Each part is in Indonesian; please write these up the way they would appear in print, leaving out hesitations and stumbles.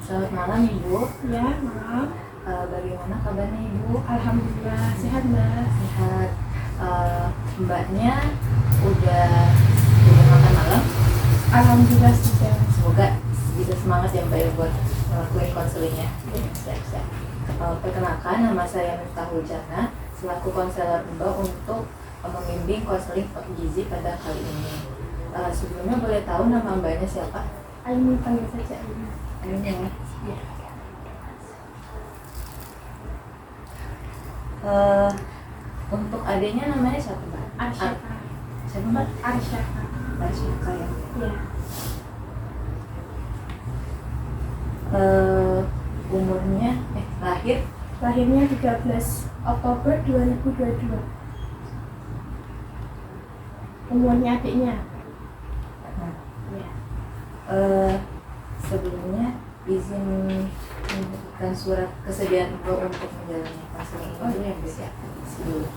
Selamat malam Ibu. Ya, maaf. Bagaimana kabarnya Ibu? Alhamdulillah sehat Mbak. Sehat. Mbaknya udah makan malam? Alhamdulillah sudah. Semoga bisa semangat ya Mbak ya buat ngelakuin konselingnya. Siap-siap. Perkenalkan, nama saya Miftahul Jannah selaku konselor Mbak untuk membimbing konseling gizi pada kali ini. Sebelumnya boleh tahu nama Mbaknya siapa? Aini, panggil saja Aini. Aini ya. Ya. Untuk adiknya namanya siapa Mbak? Arsyaka. Siapa Mbak? Arsyaka. Arsyaka ya. Ya. Umurnya Lahirnya 13 Oktober 2022. Umurnya adiknya. Ya. Sebelumnya izin memberikan surat kesediaan Mbak untuk menjalani konseling ini dulu ya Bu ya. Dulu.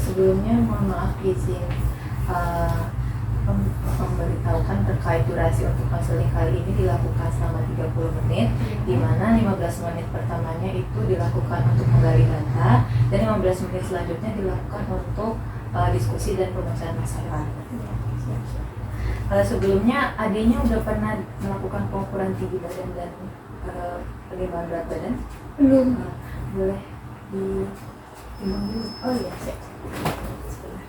Sebelumnya mohon maaf izin memberitahukan terkait durasi untuk konseling kali ini dilakukan selama 30 menit, di mana 15 menit pertamanya itu dilakukan untuk menggali data dan 15 menit selanjutnya dilakukan untuk diskusi dan pemecahan masalah. Sebelumnya adiknya udah pernah melakukan pengukuran tinggi badan dan penimbangan berat badan? Belum. Boleh ditimbang dulu? Oh iya, siap. Sebentar.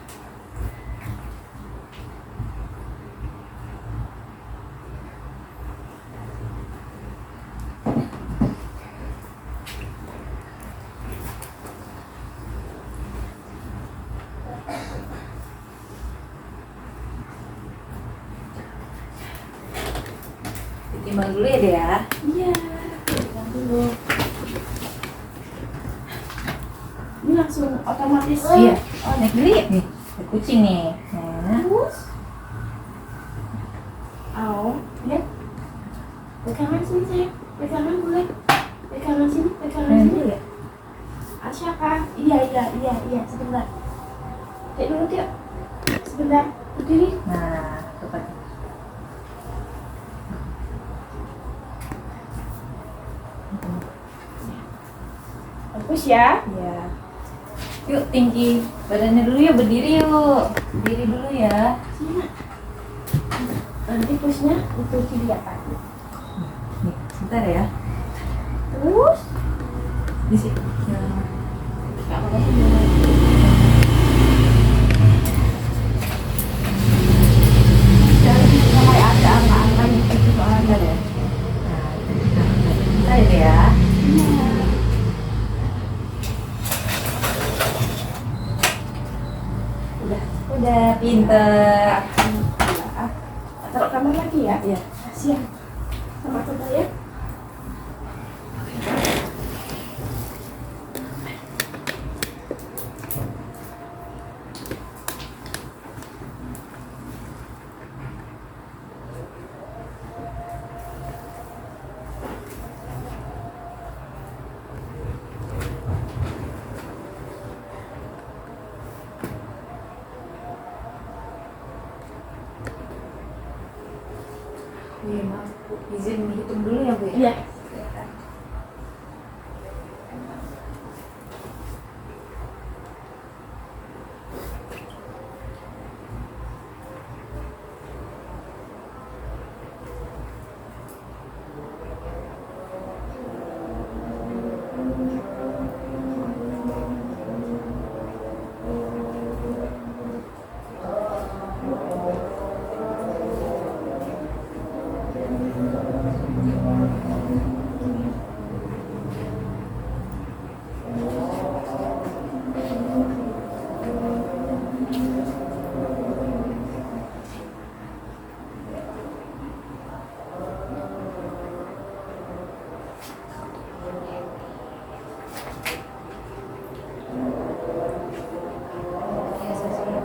Ditimbang dulu ya Dea ya? Iya. Ditimbang dulu. Ini langsung otomatis. Iya. Naik dulu ya nih. Ada kucing nih. Nah. Terus. Lihat. Pegangan sini saya. Pegangan boleh. Pegangan sini. Pegangan Nah, sini. dulu ya. Asyaka. Iya. Sebentar. Dek dulu, Dek. Sebentar. Berdiri. Nah, tepat. Bagus ya. Ya. Yuk tinggi badannya dulu ya, berdiri yuk. Berdiri dulu ya. Sini. Nanti pusnya itu dilihat. Nih, sebentar ya. Terus. Di sini. Ya. Nggak apa-apa sih. Jangan sampai ada apa-apa yang itu soalnya Sebentar ya. Nah, sebentar ya Dea. Iya. Udah pinter. Alhamdulillah. Taruh kamar lagi ya. Iya. Kasihan. Sama coba ya. Iya iya maaf Bu, izin dihitung dulu ya Bu ya. Iya. Iya, saya sudah.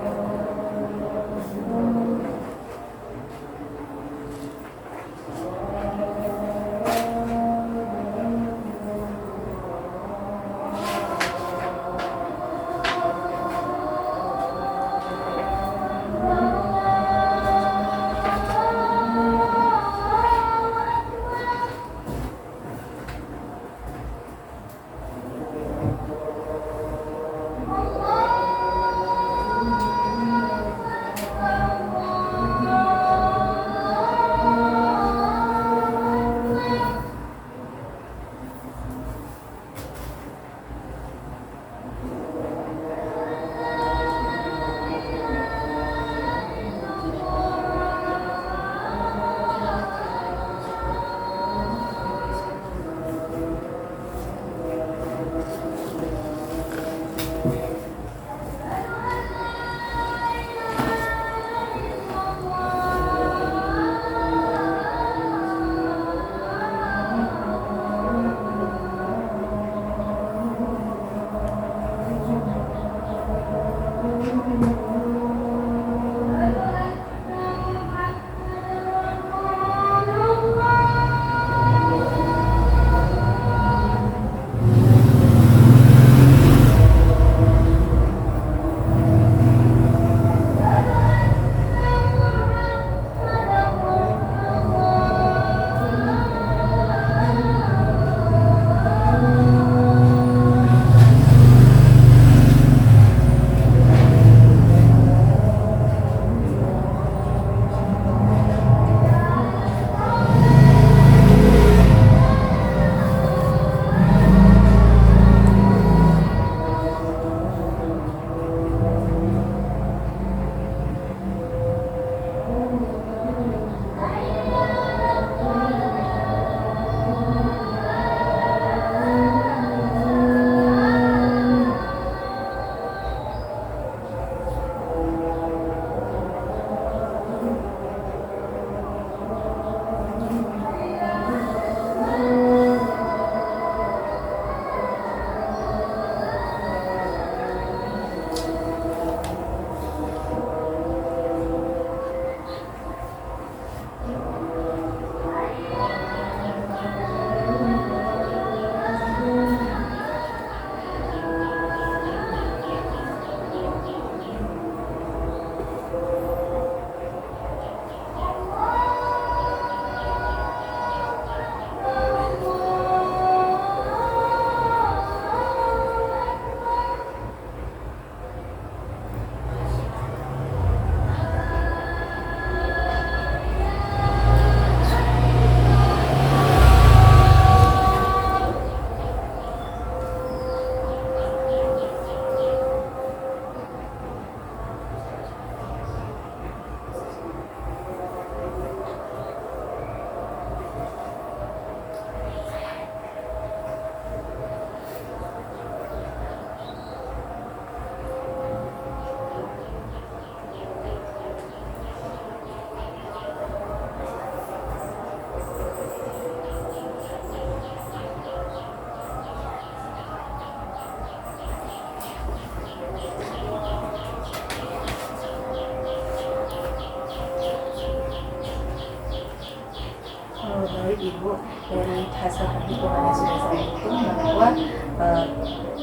mengetahui ibu dari hasil perhitungan yang sudah saya hitung bahwa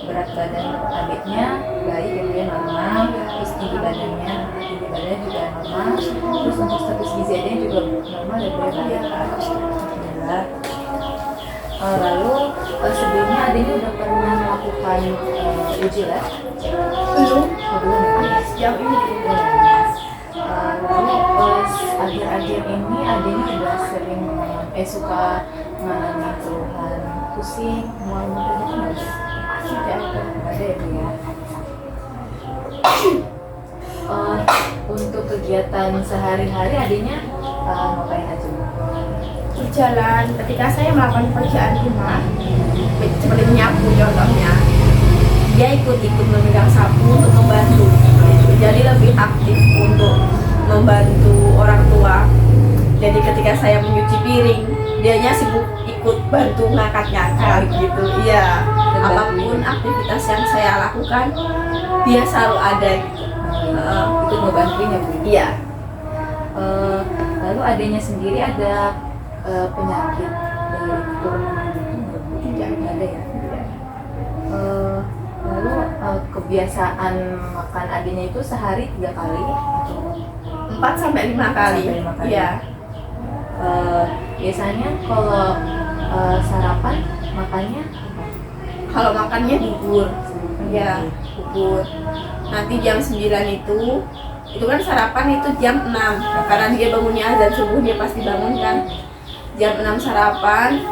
berat badan adiknya baik ya Bu, ya, normal, terus tinggi badannya juga normal, terus untuk status gizi adiknya juga normal dan baik. Alhamdulillah. Lalu sebelumnya adiknya udah pernah melakukan uji lab? Belum. Belum ya? Sejauh ini belum. Lalu akhir-akhir ini adiknya udah sering suka mengalami keluhan pusing, mual-mual gitu nggak sih? Tidak ada. Nggak ada ya Bu ya? Untuk kegiatan sehari-hari adiknya ngapain aja Bu? Berjalan ketika saya melakukan pekerjaan rumah seperti menyapu contohnya, dia ikut memegang sapu untuk membantu, jadi lebih aktif untuk membantu orang tua. Jadi ketika saya menyuci piring, dianya sibuk ikut bantu ngangkat gitu. Iya, apapun aktivitas yang saya lakukan dia selalu ada gitu. Ikut ngebantuin ya Bu? Iya. Lalu adiknya sendiri ada penyakit dari keturunan gitu? Tidak ada ya? Lalu kebiasaan makan adiknya itu sehari 3 kali? 4-5 kali. Iya. Biasanya kalau sarapan makannya apa? Kalau makannya bubur. Ya, bubur. Nanti jam 9 itu kan sarapan itu jam 6. Karena dia bangunnya azan subuh, dia pasti bangun kan. Jam 6 sarapan.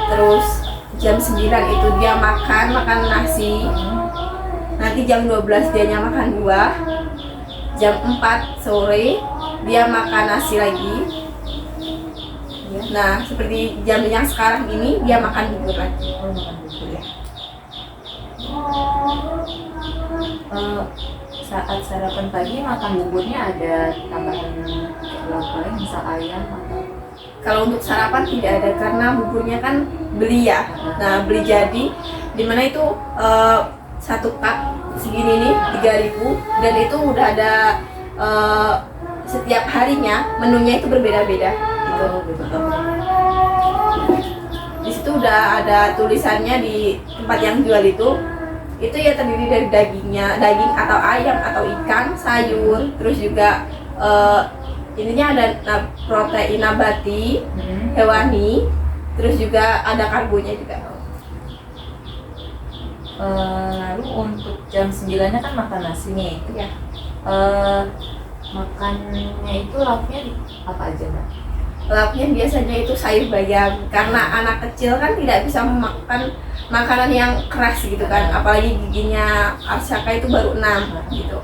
Terus jam 9 itu dia makan nasi. Nanti jam 12 dianya makan buah. Jam 4 sore dia makan nasi lagi. Nah, seperti jam yang sekarang ini dia makan bubur lagi. Makan bubur ya. Saat sarapan pagi makan buburnya ada tambahan lauk lain, misal ayam atau? Kalau untuk sarapan tidak ada karena buburnya kan beli ya. Nah, beli jadi dimana itu satu cup segini nih 3.000 dan itu udah ada setiap harinya menunya itu berbeda-beda gitu. Di situ udah ada tulisannya di tempat yang jual itu ya terdiri dari daging atau ayam atau ikan, sayur, terus juga ininya ada protein nabati, hewani, terus juga ada karbonya juga. Lalu untuk jam 9-nya kan makan nasi nih. Ya. Makannya itu lauknya apa aja Mbak? Lauknya biasanya itu sayur bayam karena anak kecil kan tidak bisa makan makanan yang keras gitu kan, apalagi giginya Arsaka itu baru 6 gitu.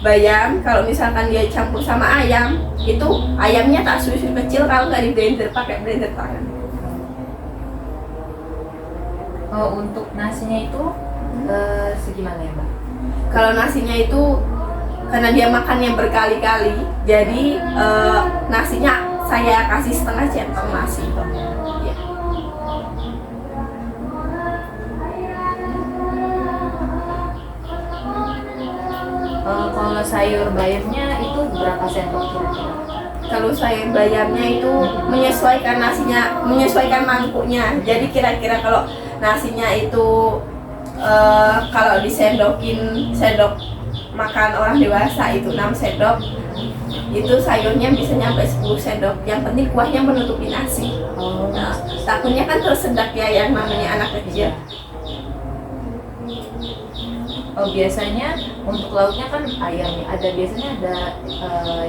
Bayam kalau misalkan dia campur sama ayam, itu ayamnya tak susu kecil kalau nggak di blender, pakai blender tangan. Untuk nasinya itu segimana ya Mbak? Kalau nasinya itu karena dia makannya berkali-kali, jadi nasinya saya kasih setengah centong nasi. Ya. Kalau sayur bayamnya itu berapa sendok kira-kira? Kalau sayur bayamnya itu menyesuaikan nasinya, menyesuaikan mangkuknya. Jadi kira-kira kalau nasinya itu kalau disendokin sendok makan orang dewasa itu 6 sendok, itu sayurnya bisa nyampe 10 sendok. Yang penting kuahnya menutupi nasi. Nah, takutnya kan tersedak ya yang namanya anak kecil. Biasanya untuk lauknya kan ayam ya. Biasanya ada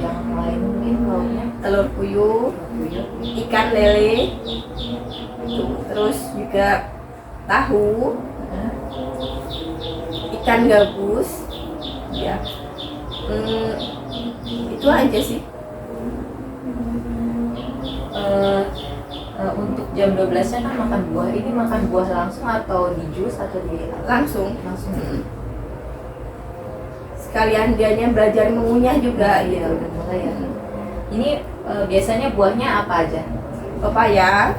yang lain mungkin lauknya Telur puyuh, ikan lele, terus juga tahu, ikan gabus, ya. Itu aja sih. Untuk jam 12-nya kan makan buah. Ini makan buah langsung atau di jus atau di Langsung. Sekalian dianya belajar mengunyah juga Iya, gitu. udah mulai ya. Ini biasanya buahnya apa aja? Pepaya,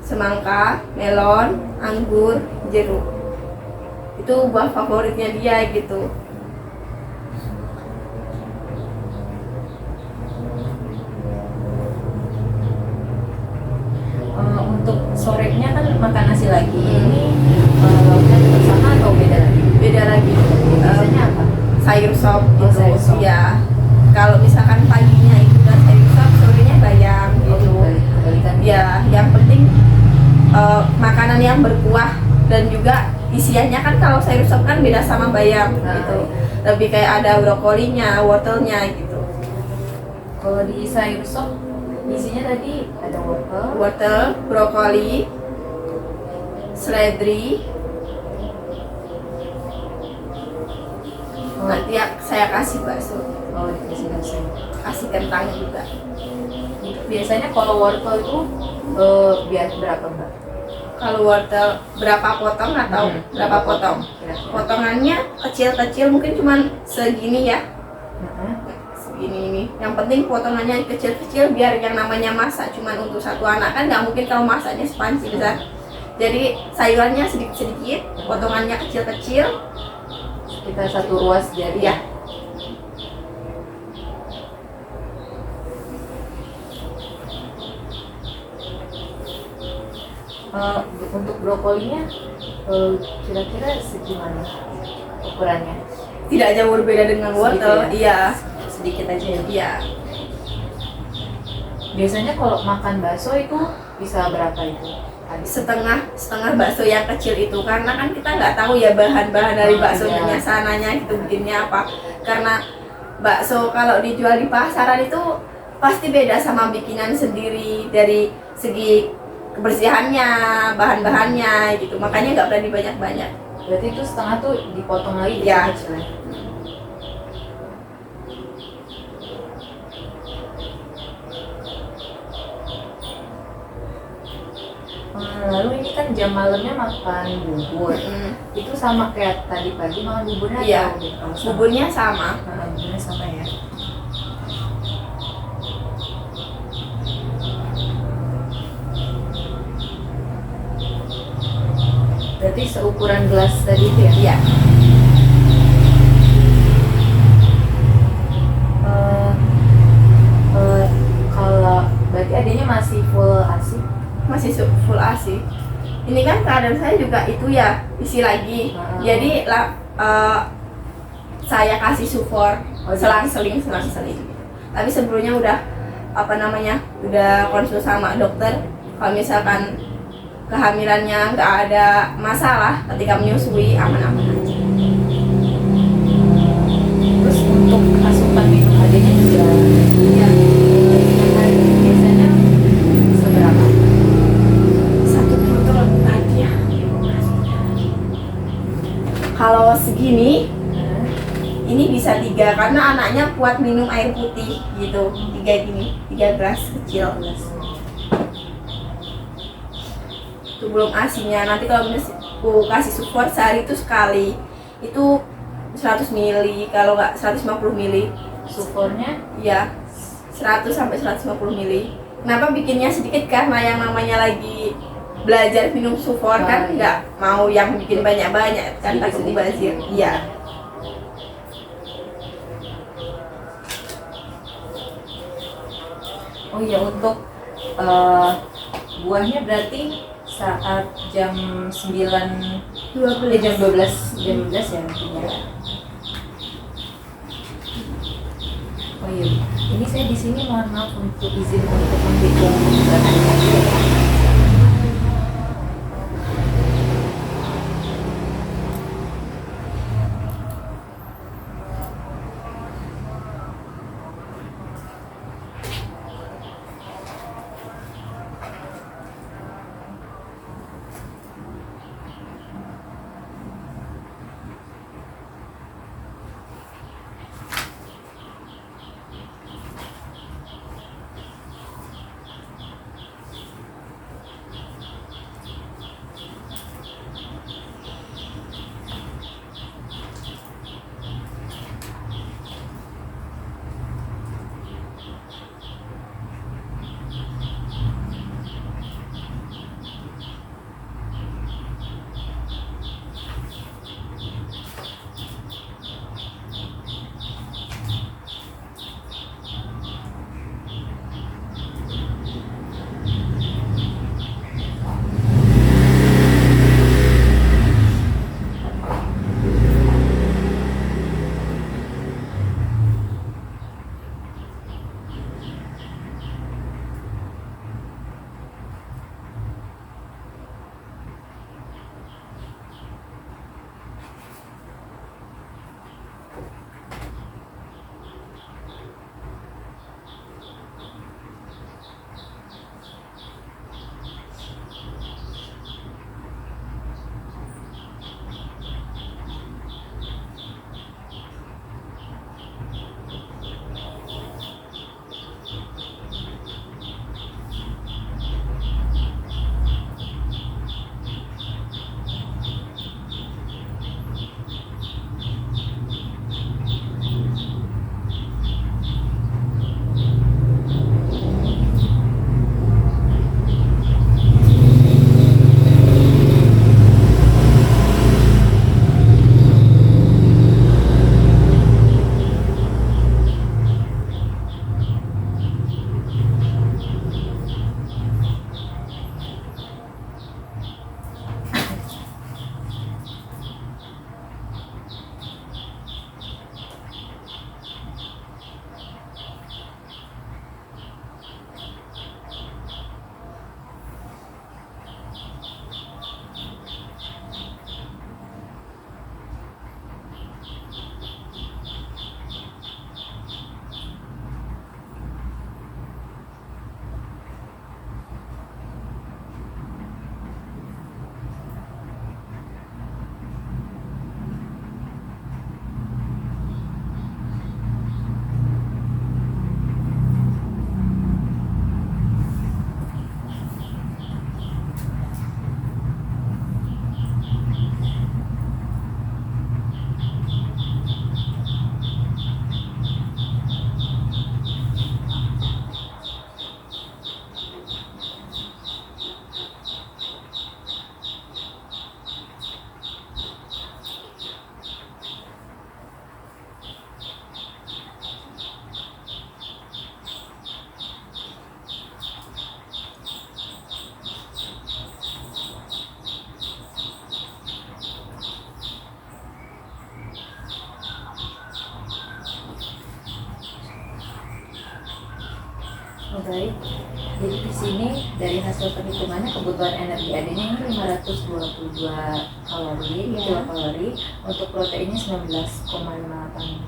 semangka, melon, anggur, jeruk. Itu buah favoritnya dia gitu. sorenya kan makan nasi lagi. Ini lauknya tetap sama atau beda lagi? Beda lagi. Biasanya apa? Sayur sop Oh, gitu. sayur sop. Ya. Kalau misalkan paginya itu udah sayur sop, sorenya bayam gitu. Kebalikan. Ya, yang penting makanan yang berkuah dan juga isiannya kan kalau sayur sop kan beda sama bayam Nah, gitu. Lebih kayak ada brokolinya, wortelnya gitu. Kalau di sayur sop isinya tadi ada wortel, Wortel, brokoli, seledri. Nanti saya kasih bakso, oh dikasih bakso. kasih kentang juga. Biasanya kalau wortel itu biar berapa mbak? Kalau wortel berapa potong atau berapa potong? Kira-kira. Potongannya kecil-kecil, mungkin cuman segini ya. Heeh. Segini ini. Yang penting potongannya kecil-kecil biar yang namanya masak cuman untuk satu anak kan nggak mungkin kalau masaknya sepanci besar. Jadi sayurannya sedikit-sedikit, potongannya kecil-kecil. Kita satu ruas jari Ya. Untuk brokolinya kira-kira segimana ukurannya? Tidak jauh berbeda dengan wortel. Segitu Iya. Sedikit aja ya. Iya. Biasanya kalau makan bakso itu bisa berapa itu? Setengah bakso yang kecil itu, karena kan kita nggak tahu ya bahan-bahan dari baksonya Iya. sananya gitu bikinnya apa. Karena bakso kalau dijual di pasaran itu pasti beda sama bikinan sendiri dari segi kebersihannya, bahan-bahannya gitu. Makanya nggak berani banyak-banyak. Berarti itu setengah tuh dipotong lagi Ya. kecil-kecilnya. Lalu ini kan jam malamnya makan bubur. Itu sama kayak tadi pagi makan buburnya Iya. atau gitu? Oh, sama. Buburnya sama. Buburnya sama ya. Berarti seukuran gelas tadi itu ya? Iya. Kalau berarti adanya masih full ASI? Masih full ASI. Ini kan keadaan saya juga itu ya isi lagi. Jadi saya kasih sufor selang-seling. Tapi sebelumnya udah udah konsul sama dokter. Kalau misalkan kehamilannya nggak ada masalah, ketika menyusui aman-aman aja. Terus untuk asupan minum adanya juga Ya, biasanya seberapa? 1 botol aja. Kalau segini ini bisa 3 karena anaknya kuat minum air putih gitu. 3 gelas kecil. Itu belum asinya. Nanti kalau aku kasih support sehari itu sekali itu 100 ml, kalau nggak 150 ml. Supornya Ya, 100 sampai 150 ml. Kenapa bikinnya sedikit? Karena yang namanya lagi belajar minum sufor kan iya. nggak mau yang bikin banyak-banyak kan, takut Sedikit-sedikit. mubazir. Iya. Oh iya, untuk buahnya berarti saat jam 9 jam 12 ya nantinya. Oh iya, ini saya di sini mohon maaf untuk izin untuk menghitung bahannya. baik. Jadi di sini dari hasil perhitungannya kebutuhan energi adanya ini 522 kalori, kilokalori, untuk proteinnya 19,8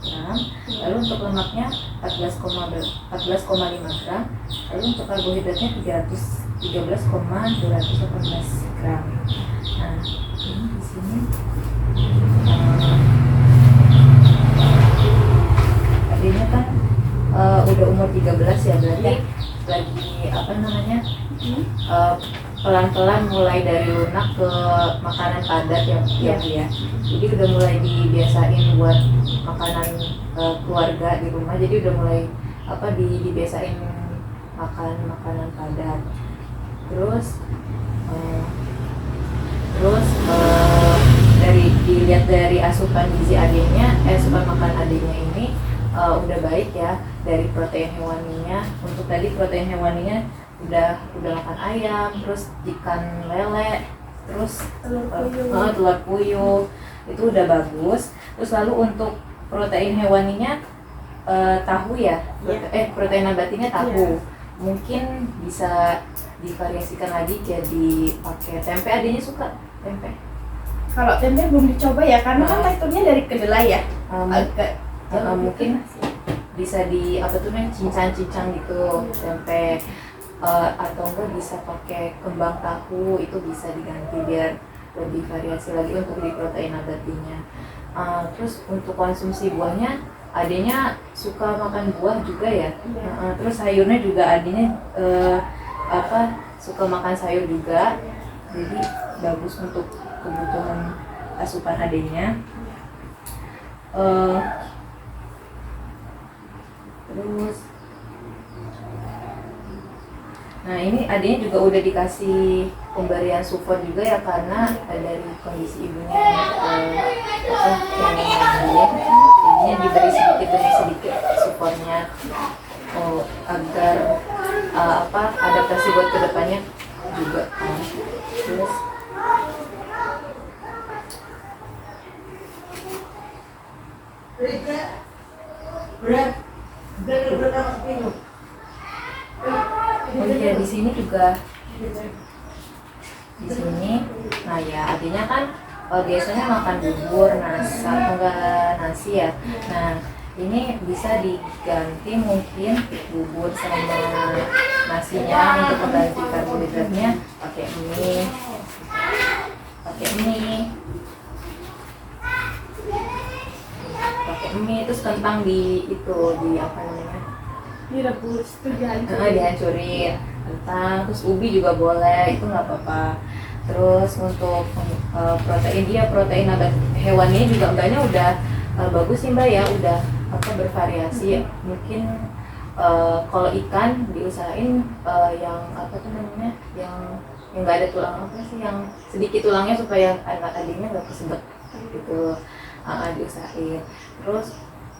gram, lalu untuk lemaknya 14,5 gram, lalu untuk karbohidratnya 13,218 gram. Nah, ini di sini adanya kan udah umur 13 ya, berarti lagi pelan-pelan mulai dari lunak ke makanan padat ya, ya. Jadi udah mulai dibiasain buat makanan keluarga di rumah, jadi udah mulai dibiasain makan makanan padat. Terus dilihat dari asupan gizi adenya, asupan makan adenya ini udah baik ya. Dari protein hewaninya, untuk tadi protein hewaninya udah makan ayam, terus ikan lele, terus telur puyuh, itu udah bagus. Terus lalu untuk protein hewaninya tahu ya, protein nabatinya tahu. Mungkin bisa divariasikan lagi jadi pakai tempe. Adanya suka tempe? Kalau tempe belum dicoba ya, karena kan teksturnya dari kedelai ya. Mungkin bisa cincang-cincang gitu tempe, atau enggak bisa pakai kembang tahu, itu bisa diganti biar lebih variasi lagi untuk di protein nabatinya. Terus untuk konsumsi buahnya, adanya suka makan buah juga ya. Terus sayurnya juga adanya suka makan sayur juga, jadi bagus untuk kebutuhan asupan adanya. Terus, nah ini adanya juga udah dikasih pemberian support juga ya, karena dari kondisi ibunya jadinya diberi sedikit demi sedikit supportnya agar adaptasi buat kedepannya juga. Terus di sini juga di sini, nah ya artinya kan biasanya makan bubur, nasi ya. Nah ini bisa diganti mungkin bubur sama nasinya untuk mengganti karbohidratnya pakai mie, terus kentang direbus, dihancurin, kentang, terus ubi juga boleh, itu nggak apa-apa. Terus untuk protein nabat hewani juga mbaknya udah bagus sih mbak ya, udah bervariasi. Mungkin kalau ikan diusahain yang yang nggak ada tulang, yang sedikit tulangnya, supaya adiknya nggak kesebek gitu, diusahain. Terus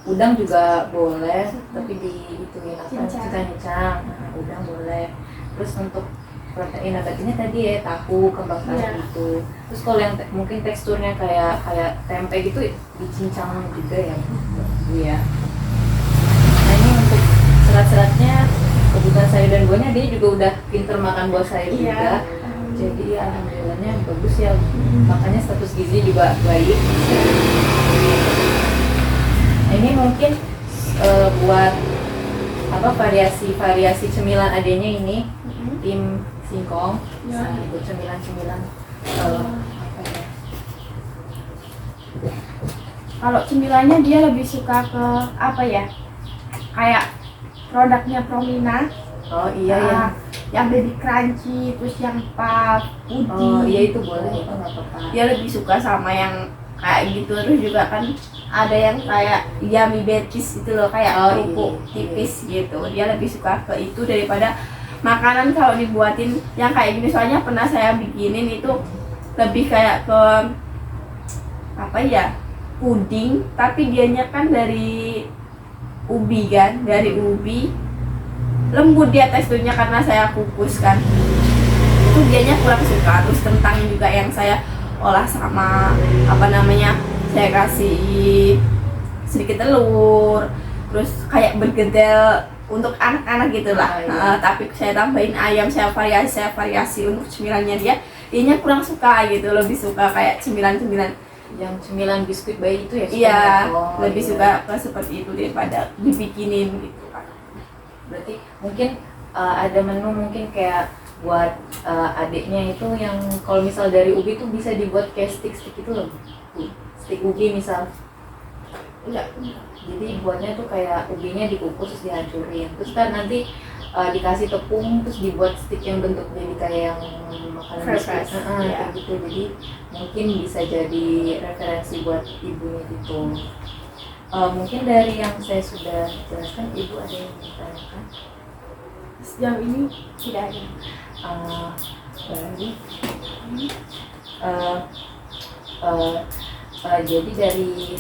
udang juga boleh, tapi dihitungin cincang-cincang, udang boleh. Terus untuk protein nabatinya tadi ya tahu, kembang tahu itu. Terus kalau yang mungkin teksturnya kayak tempe gitu, dicincang juga ya Bu ya. Nah ini untuk serat-seratnya, kebutuhan sayur dan buahnya dia juga udah pinter makan buah sayur juga. Jadi ya alhamdulillahnya bagus ya, makanya status gizi juga baik. Ini mungkin buat variasi cemilan adanya ini, tim singkong, ikut cemilan Kalau cemilannya dia lebih suka ke kayak produknya Promina. Oh iya ya. Yang baby crunchy, terus yang puff, puding. Oh iya itu boleh, itu nggak apa-apa. Dia lebih suka sama yang kayak gitu. Terus juga kan ada yang kayak yummy betis itu loh, kayak kerupuk tipis gitu. Dia lebih suka ke itu daripada makanan kalau dibuatin yang kayak gini. Soalnya pernah saya bikinin itu lebih kayak ke puding, tapi dianya kan dari ubi kan, lembut dia teksturnya karena saya kukus kan, itu dianya kurang suka. Terus kentang juga yang saya olah sama saya kasih sedikit telur, terus kayak bergedel untuk anak-anak gitulah. Iya. Tapi saya tambahin ayam, saya variasi untuk cemilannya dianya kurang suka gitu, lebih suka kayak cemilan-cemilan Yang cemilan biskuit bayi itu ya? iya, Oh, lebih iya. suka ke seperti itu daripada dibikinin gitu kan. Berarti mungkin ada menu mungkin kayak buat adiknya itu yang kalau misal dari ubi tuh bisa dibuat kayak stick-stick itu loh, stick ubi misal. Enggak. Jadi buatnya tuh kayak ubinya dikukus terus dihancurin, terus kan nanti dikasih tepung terus dibuat stick yang bentuk jadi kayak yang makanan French biskuit. fries, Kayak iya. gitu. Jadi mungkin bisa jadi referensi buat ibunya gitu. Mungkin dari yang saya sudah jelaskan, ibu ada yang ditanyakan? Sejauh ini tidak ada. Baru uh, uh, jadi dari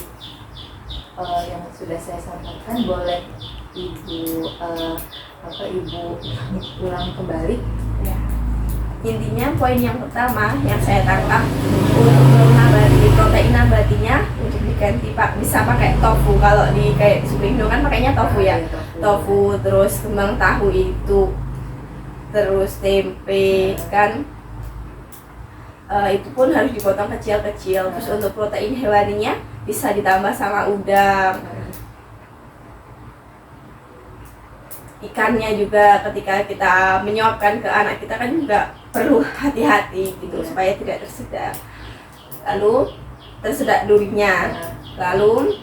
yang sudah saya sampaikan, boleh ibu ibu ulang kembali. Ya. Intinya poin yang pertama yang saya tangkap, untuk menambah protein nabatinya untuk diganti bisa pakai tofu. Kalau di kayak di Superindo kan pakainya tofu ya, tofu, terus kembang tahu itu, terus tempe kan, itu pun harus dipotong kecil-kecil. Terus untuk protein hewaninya bisa ditambah sama udang. Ikannya juga ketika kita menyuapkan ke anak kita kan juga perlu hati-hati gitu supaya tidak tersedak. Lalu tersedak durinya. Lalu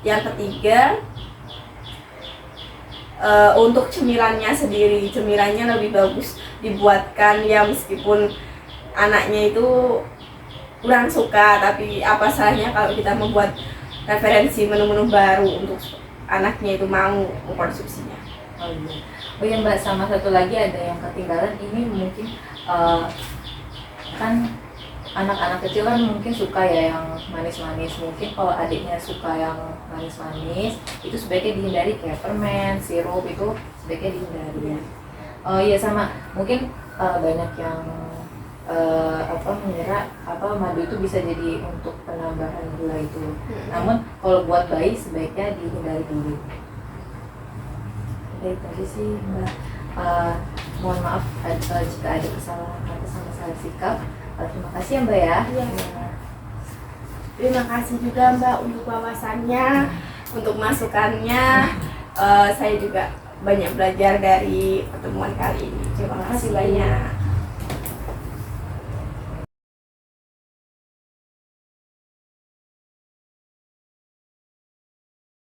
yang ketiga, untuk cemilannya sendiri, cemilannya lebih bagus dibuatkan ya, meskipun anaknya itu kurang suka, tapi apa salahnya kalau kita membuat referensi menu-menu baru untuk anaknya itu mau mengkonsumsinya. Oh iya Mbak, sama satu lagi ada yang ketinggalan, ini mungkin kan anak-anak kecil kan mungkin suka ya yang manis-manis. Mungkin kalau adiknya suka yang manis-manis, itu sebaiknya dihindari, kayak permen, sirup itu sebaiknya dihindari. Oh iya, sama mungkin banyak yang mengira madu itu bisa jadi untuk penambahan gula itu. Namun kalau buat bayi sebaiknya dihindari dulu. Oke, tadi sih Mbak. Mohon maaf jika ada kesalahan kata sama salah sikap. Terima kasih ya Mbak ya. Iya. Terima kasih juga Mbak untuk wawasannya, untuk masukannya. Saya juga banyak belajar dari pertemuan kali ini. Terima kasih banyak.